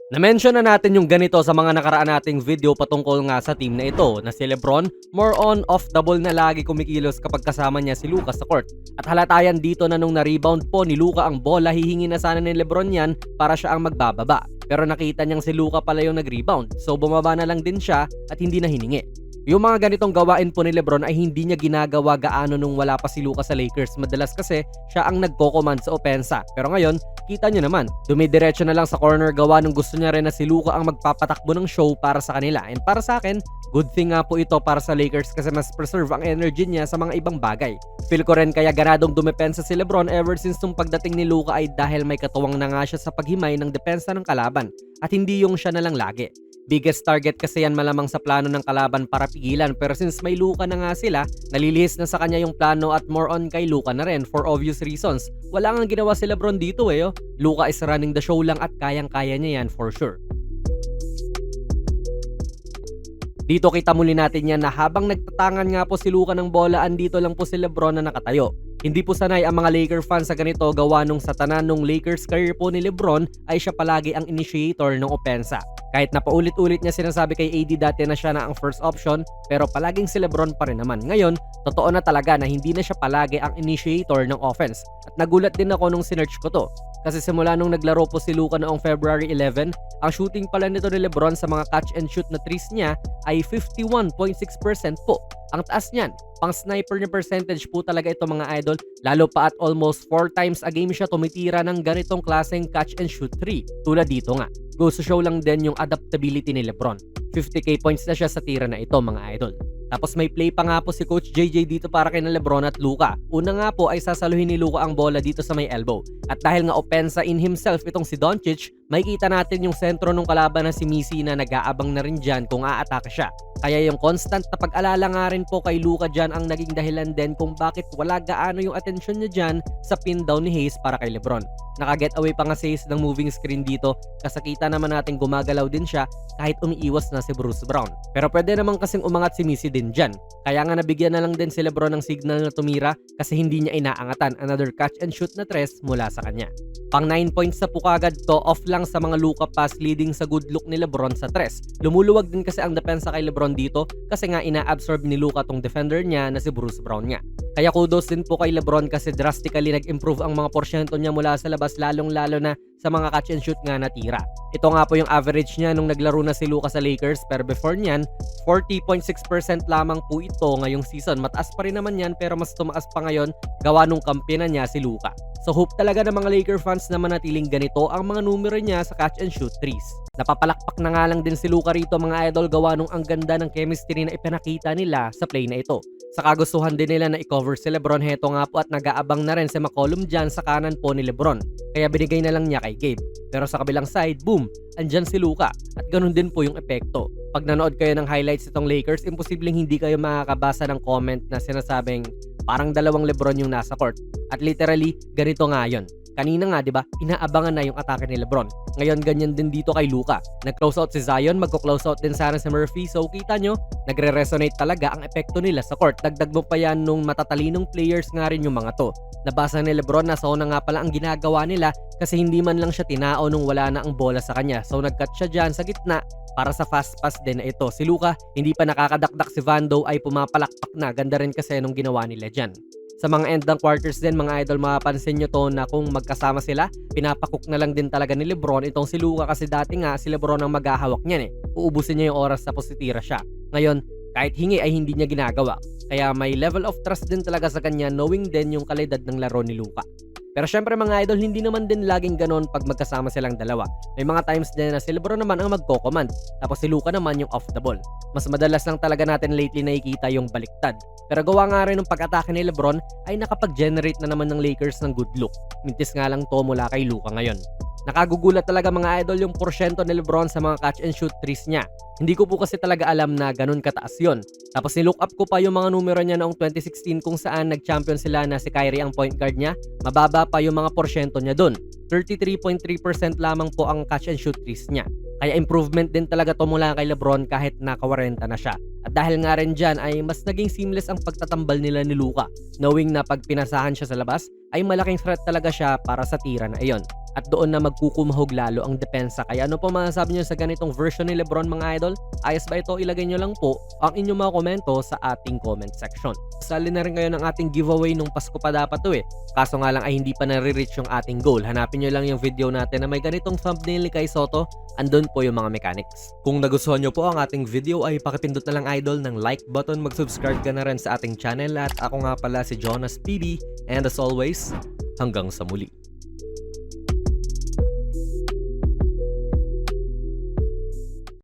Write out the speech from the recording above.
Na-mention na natin yung ganito sa mga nakaraan nating video patungkol nga sa team na ito na si Lebron, more on off the ball na lagi kumikilos kapag kasama niya si Luka sa court. At halatayan dito na nung na-rebound po ni Luka ang bola, hihingi na sana ni Lebron yan para siya ang magbababa. Pero nakita niyang si Luka pala yung nag-rebound, so bumaba na lang din siya at hindi na hiningi. Yung mga ganitong gawain po ni Lebron ay hindi niya ginagawa gaano nung wala pa si Luka sa Lakers. Madalas kasi siya ang nagko-command sa opensa. Pero ngayon, kita nyo naman, dumidiretso na lang sa corner gawa nung gusto niya rin na si Luka ang magpapatakbo ng show para sa kanila. And para sa akin, good thing nga po ito para sa Lakers kasi mas preserve ang energy niya sa mga ibang bagay. Feel ko rin kaya ganadong dumepensa si Lebron ever since nung pagdating ni Luka ay dahil may katuwang na nga siya sa paghimay ng depensa ng kalaban at hindi yung siya na lang lagi. Biggest target kasi yan malamang sa plano ng kalaban para pigilan, pero since may Luka na nga sila, nalilihis na sa kanya yung plano at more on kay Luka na rin for obvious reasons. Wala nga ginawa si Lebron dito oh. Luka is running the show lang at kayang-kaya niya yan for sure. Dito kita muli natin yan na habang nagtatangan nga po si Luka ng bola, andito lang po si Lebron na nakatayo. Hindi po sanay ang mga Laker fans sa ganito gawa nung sa tanan nung Lakers career po ni Lebron ay siya palagi ang initiator ng opensa. Kahit na paulit-ulit niya sinasabi kay AD dati na siya na ang first option, pero palaging si Lebron pa rin naman. Ngayon, totoo na talaga na hindi na siya palagi ang initiator ng offense. At nagulat din ako nung sinearch ko to. Kasi simula nung naglaro po si Luka noong February 11, ang shooting pala nito ni Lebron sa mga catch and shoot na threes niya ay 51.6% po. Ang taas niyan, pang sniper na percentage po talaga ito mga idol, lalo pa at almost 4 times a game siya tumitira ng ganitong klaseng catch and shoot 3. Tulad dito nga, goes to show lang din yung adaptability ni Lebron. 50k points na siya sa tira na ito mga idol. Tapos may play pa nga po si Coach JJ dito para kay Lebron at Luka. Una nga po ay sasaluhin ni Luka ang bola dito sa may elbow. At dahil nga opensa in himself itong si Doncic, makikita natin yung sentro ng kalaban na si Misi na nag-aabang na rin dyan kung aatake siya. Kaya yung constant na pag-alala nga rin po kay Luka dyan ang naging dahilan din kung bakit wala gaano yung atensyon niya dyan sa pin down ni Hayes para kay Lebron. Naka-get away pa nga si Hayes ng moving screen dito, kasakita naman natin gumagalaw din siya kahit umiiwas na si Bruce Brown. Pero pwede naman kasing umangat si Misi din dyan. Kaya nga nabigyan na lang din si Lebron ng signal na tumira kasi hindi niya inaangatan another catch and shoot na tres mula sa kanya. Pang 9 points sa pukagad to, off lang sa mga Luka pass leading sa good look ni Lebron sa tres. Lumuluwag din kasi ang depensa kay Lebron dito kasi nga ina-absorb ni Luka tong defender niya na si Bruce Brown nga. Kaya kudos din po kay Lebron kasi drastically nag-improve ang mga porsyento niya mula sa labas lalong-lalo na sa mga catch and shoot nga na tira. Ito nga po yung average niya nung naglaro na si Luka sa Lakers pero before niyan, 40.6% lamang po ito ngayong season. Mataas pa rin naman yan pero mas tumaas pa ngayon gawa nung kampiyon niya si Luka. So hope talaga ng mga Laker fans na manatiling ganito ang mga numero niya sa catch and shoot threes. Napapalakpak na nga lang din si Luka rito mga idol gawa nung ang ganda ng chemistry na ipinakita nila sa play na ito. Sa kagustuhan din nila na i-cover si Lebron, heto nga po at nag-aabang na rin si McCollum dyan sa kanan po ni Lebron. Kaya binigay na lang niya kay Gabe. Pero sa kabilang side, boom, andyan si Luka. At ganun din po yung epekto. Pag nanood kayo ng highlights itong Lakers, imposibleng hindi kayo makakabasa ng comment na sinasabing parang dalawang Lebron yung nasa court. At literally, ganito nga yun. Kanina nga, 'di ba? Inaabangan na yung atake ni Lebron. Ngayon ganyan din dito kay Luka. Nag-close out si Zion, magko-close out din sana si Murphy. So kita nyo, nagre-resonate talaga ang epekto nila sa court. Dagdag mo pa yan nung matatalinong players nga rin yung mga to. Nabasa ni Lebron na zona nga pala ang ginagawa nila kasi hindi man lang siya tinao nung wala na ang bola sa kanya. So nag-cut siya dyan sa gitna para sa fast pass din na ito. Si Luka, hindi pa nakakadakdak si Vando ay pumapalakpak na. Ganda rin kasi nung ginawa nila dyan. Sa mga end ng quarters din mga idol, mapapansin nyo to na kung magkasama sila, pinapakook na lang din talaga ni Lebron itong si Luka kasi dati nga si Lebron ang maghahawak niyan Uubusin niya yung oras tapos titira siya. Ngayon, kahit hingi ay hindi niya ginagawa. Kaya may level of trust din talaga sa kanya knowing din yung kalidad ng laro ni Luka. Pero syempre mga idol, hindi naman din laging ganon pag magkasama silang dalawa. May mga times din na si Lebron naman ang magko-command, tapos si Luka naman yung off the ball. Mas madalas lang talaga natin lately nakikita yung baliktad. Pero gawa nga rin ng pag-atake ni Lebron ay nakapag-generate na naman ng Lakers ng good look. Mintis nga lang to mula kay Luka ngayon. Nakagugulat talaga mga idol yung porsyento ni Lebron sa mga catch and shoot threes niya. Hindi ko po kasi talaga alam na ganun kataas yon. Tapos nilook up ko pa yung mga numero niya noong 2016 kung saan nag-champion sila na si Kyrie ang point guard niya. Mababa pa yung mga porsyento niya dun. 33.3% lamang po ang catch and shoot threes niya. Kaya improvement din talaga to mula kay Lebron kahit naka-40 na siya. At dahil nga rin dyan ay mas naging seamless ang pagtatambal nila ni Luka. Knowing na pag pinasahan siya sa labas ay malaking threat talaga siya para sa tira na iyon. at doon na magkukumahog lalo ang depensa. Kaya ano po masasabi nyo sa ganitong version ni Lebron mga idol? Ayos ba ito? Ilagay nyo lang po ang inyong mga komento sa ating comment section. Sali na rin kayo ng ating giveaway nung Pasko pa dapat to Kaso nga lang ay hindi pa nare-reach yung ating goal. Hanapin nyo lang yung video natin na may ganitong thumbnail ni Kai Soto. Andun po yung mga mechanics. Kung nagustuhan nyo po ang ating video ay pakipindot na lang idol ng like button, mag-subscribe ka na rin sa ating channel at ako nga pala si Jonas PB and as always, hanggang sa muli.